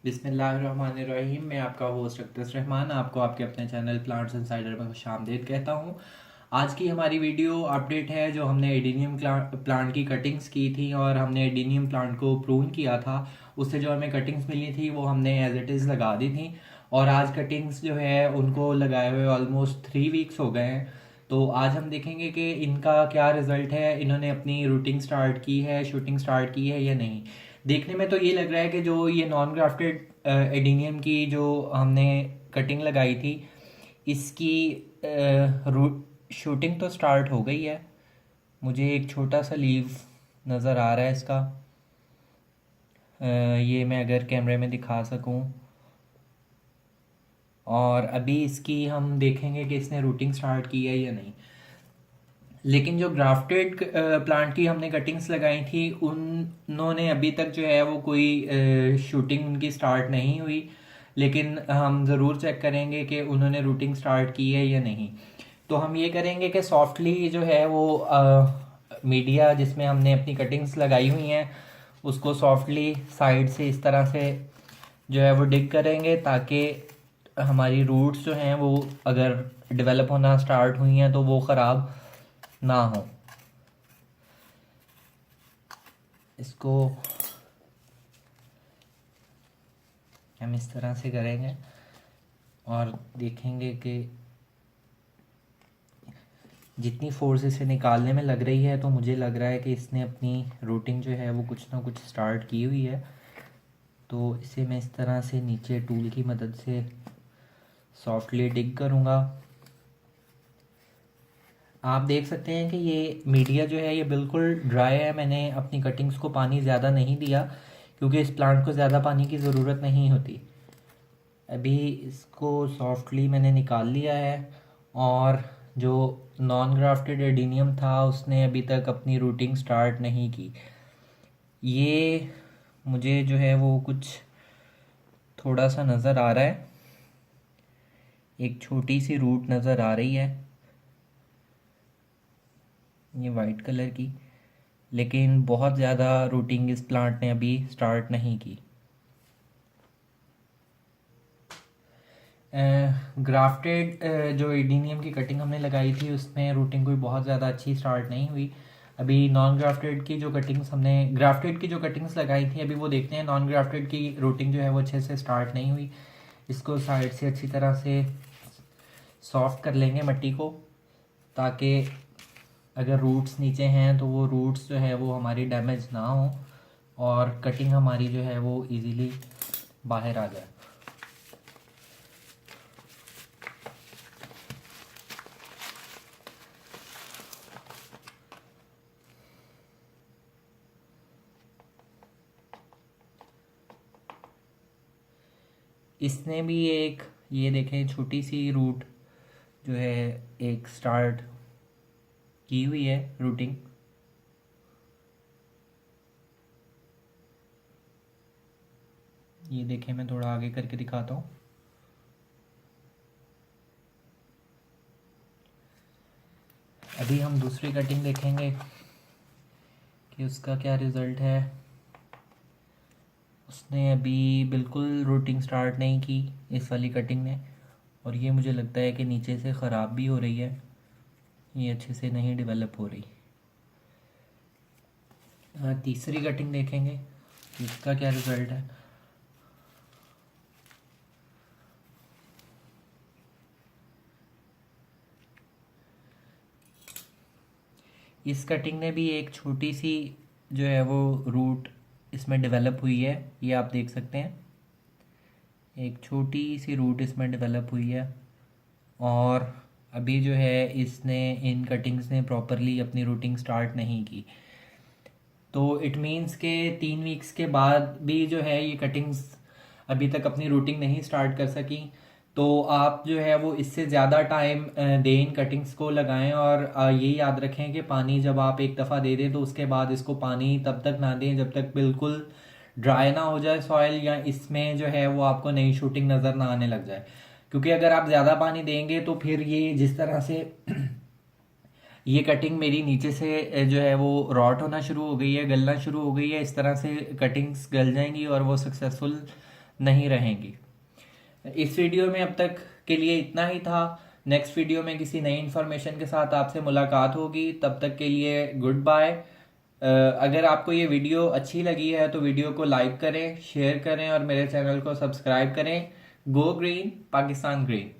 बिस्मिल्लाहिर्रहमानिर्रहीम। मैं आपका होस्ट अख्तर रहमान आपको आपके अपने चैनल प्लांट्स इनसाइडर में खुशामदीद कहता हूँ। आज की हमारी वीडियो अपडेट है जो हमने एडीनियम प्लांट की कटिंग्स की थी और हमने एडीनियम प्लांट को प्रून किया था। उससे जो हमें कटिंग्स मिली थी वो हमने एज इट इज़ लगा दी थी और आज कटिंग्स जो है उनको लगाए हुए ऑलमोस्ट 3 वीक्स हो गए हैं। तो आज हम देखेंगे कि इनका क्या रिज़ल्ट है, इन्होंने अपनी रूटिंग स्टार्ट की है, शूटिंग स्टार्ट की है या नहीं। देखने में तो ये लग रहा है कि जो ये नॉन ग्राफ्टेड एडीनियम की जो हमने कटिंग लगाई थी इसकी रूट शूटिंग तो स्टार्ट हो गई है। मुझे एक छोटा सा लीव नज़र आ रहा है इसका। ये मैं अगर कैमरे में दिखा सकूं, और अभी इसकी हम देखेंगे कि इसने रूटिंग स्टार्ट की है या नहीं। लेकिन जो ग्राफ्टेड प्लांट की हमने कटिंग्स लगाई थी उन्होंने अभी तक जो है वो कोई शूटिंग उनकी स्टार्ट नहीं हुई। लेकिन हम ज़रूर चेक करेंगे कि उन्होंने रूटिंग स्टार्ट की है या नहीं। तो हम ये करेंगे कि सॉफ्टली जो है वो मीडिया जिसमें हमने अपनी कटिंग्स लगाई हुई हैं उसको सॉफ्टली साइड से इस तरह से जो है वो डिग करेंगे, ताकि हमारी रूट्स जो हैं वो अगर डेवलप होना स्टार्ट हुई हैं तो वो ख़राब ना हो। इसको हम इस तरह से करेंगे और देखेंगे कि जितनी फोर्स इसे निकालने में लग रही है तो मुझे लग रहा है कि इसने अपनी रूटिंग जो है वो कुछ ना कुछ स्टार्ट की हुई है। तो इसे मैं इस तरह से नीचे टूल की मदद से सॉफ्टली डिग करूँगा। आप देख सकते हैं कि ये मीडिया जो है ये बिल्कुल ड्राई है। मैंने अपनी कटिंग्स को पानी ज़्यादा नहीं दिया क्योंकि इस प्लांट को ज़्यादा पानी की ज़रूरत नहीं होती। अभी इसको सॉफ्टली मैंने निकाल लिया है और जो नॉन ग्राफ्टेड एडीनियम था उसने अभी तक अपनी रूटिंग स्टार्ट नहीं की। ये मुझे जो है वो कुछ थोड़ा सा नज़र आ रहा है, एक छोटी सी रूट नज़र आ रही है ये वाइट कलर की, लेकिन बहुत ज़्यादा रूटिंग इस प्लांट ने अभी स्टार्ट नहीं की। ग्राफ्टेड जो एडीनियम की कटिंग हमने लगाई थी उसमें रूटिंग कोई बहुत ज़्यादा अच्छी स्टार्ट नहीं हुई। अभी नॉन ग्राफ्टेड की जो कटिंग्स हमने ग्राफ्टेड की जो कटिंग्स लगाई थी अभी वो देखते हैं। नॉन ग्राफ्टेड की रूटिंग जो है वो अच्छे से स्टार्ट नहीं हुई। इसको साइड से अच्छी तरह से सॉफ्ट कर लेंगे मिट्टी को, ताकि अगर रूट्स नीचे हैं तो वो रूट्स जो है वो हमारी डैमेज ना हो और कटिंग हमारी जो है वो इजीली बाहर आ जाए। इसने भी एक, ये देखें, छोटी सी रूट जो है एक स्टार्ट की हुई है रूटिंग। ये देखें, मैं थोड़ा आगे करके दिखाता हूँ। अभी हम दूसरी कटिंग देखेंगे कि उसका क्या रिज़ल्ट है। उसने अभी बिल्कुल रूटिंग स्टार्ट नहीं की इस वाली कटिंग ने, और ये मुझे लगता है कि नीचे से ख़राब भी हो रही है, ये अच्छे से नहीं डेवलप हो रही। तीसरी कटिंग देखेंगे कि इसका क्या रिज़ल्ट है। इस कटिंग ने भी एक छोटी सी जो है वो रूट इसमें डेवलप हुई है, ये आप देख सकते हैं, एक छोटी सी रूट इसमें डेवलप हुई है। और अभी जो है इसने इन कटिंग्स ने प्रॉपरली अपनी रूटिंग स्टार्ट नहीं की। तो इट मीन्स के 3 वीक्स के बाद भी जो है ये कटिंग्स अभी तक अपनी रूटिंग नहीं स्टार्ट कर सकी। तो आप जो है वो इससे ज़्यादा टाइम दें इन कटिंग्स को लगाएं, और ये याद रखें कि पानी जब आप एक दफ़ा दे दें तो उसके बाद इसको पानी तब तक ना दें जब तक बिल्कुल ड्राई ना हो जाए सॉइल, या इसमें जो है वो आपको नई शूटिंग नज़र ना आने लग जाए। क्योंकि अगर आप ज़्यादा पानी देंगे तो फिर ये जिस तरह से ये कटिंग मेरी नीचे से जो है वो रॉट होना शुरू हो गई है, गलना शुरू हो गई है, इस तरह से कटिंग्स गल जाएंगी और वो सक्सेसफुल नहीं रहेंगी। इस वीडियो में अब तक के लिए इतना ही था। नेक्स्ट वीडियो में किसी नई इन्फॉर्मेशन के साथ आपसे मुलाकात होगी। तब तक के लिए गुड बाय। अगर आपको ये वीडियो अच्छी लगी है तो वीडियो को लाइक करें, शेयर करें और मेरे चैनल को सब्सक्राइब करें। Go green, Pakistan green.